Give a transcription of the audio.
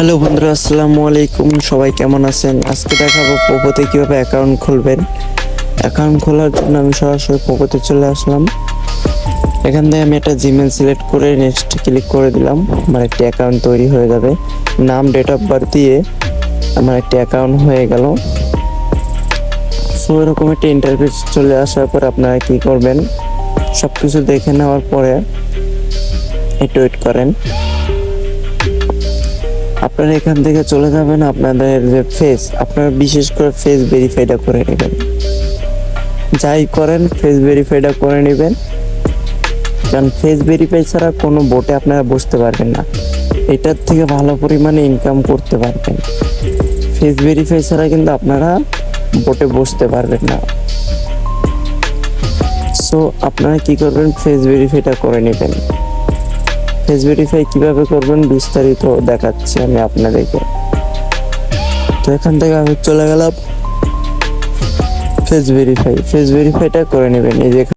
Hello বন্ধুরা, আসসালামু আলাইকুম। সবাই কেমন আছেন? আজকে দেখাবো পোকোতে কিভাবে অ্যাকাউন্ট খুলবেন। অ্যাকাউন্ট খোলার জন্য আমি সরাসরি পোকোতে চলে আসলাম। এখান থেকে আমি একটা জিমেল সিলেক্ট করে নেক্সট ক্লিক করে দিলাম। আমার একটি অ্যাকাউন্ট তৈরি হয়ে যাবে। নাম, ডেট অফ বার্থ দিয়ে আমার একটি অ্যাকাউন্ট হয়ে গেল। সো এরকম একটা ইন্টারফেস চলে আসার পর আপনারা কি করবেন, সব কিছু দেখে নেওয়ার পরে একটু ওয়েট করেন। আপনারা এখান থেকে চলে যাবেন আপনাদের যে ফেস, আপনারা বিশেষ করে ফেস ভেরিফাইটা করে নেবেন। যাই করেন ফেস ভেরিফাইটা করে নেবেন, কারণ ফেস ভেরিফাই ছাড়া কোনো বোটে আপনারা বসতে পারবেন না। এটার থেকে ভালো পরিমাণে ইনকাম করতে পারবেন। ফেস ভেরিফাই ছাড়া কিন্তু আপনারা বোটে বসতে পারবেন না। সো আপনারা কি করবেন, ফেস ভেরিফাইটা করে নেবেন। ফেস ভেরিফাই কিভাবে করবেন বিস্তারিত দেখাচ্ছি আমি আপনাদেরকে। তো এখান থেকে আমি চলে গেলাম ফেস ভেরিফাইটা করে নেবেন। এই যে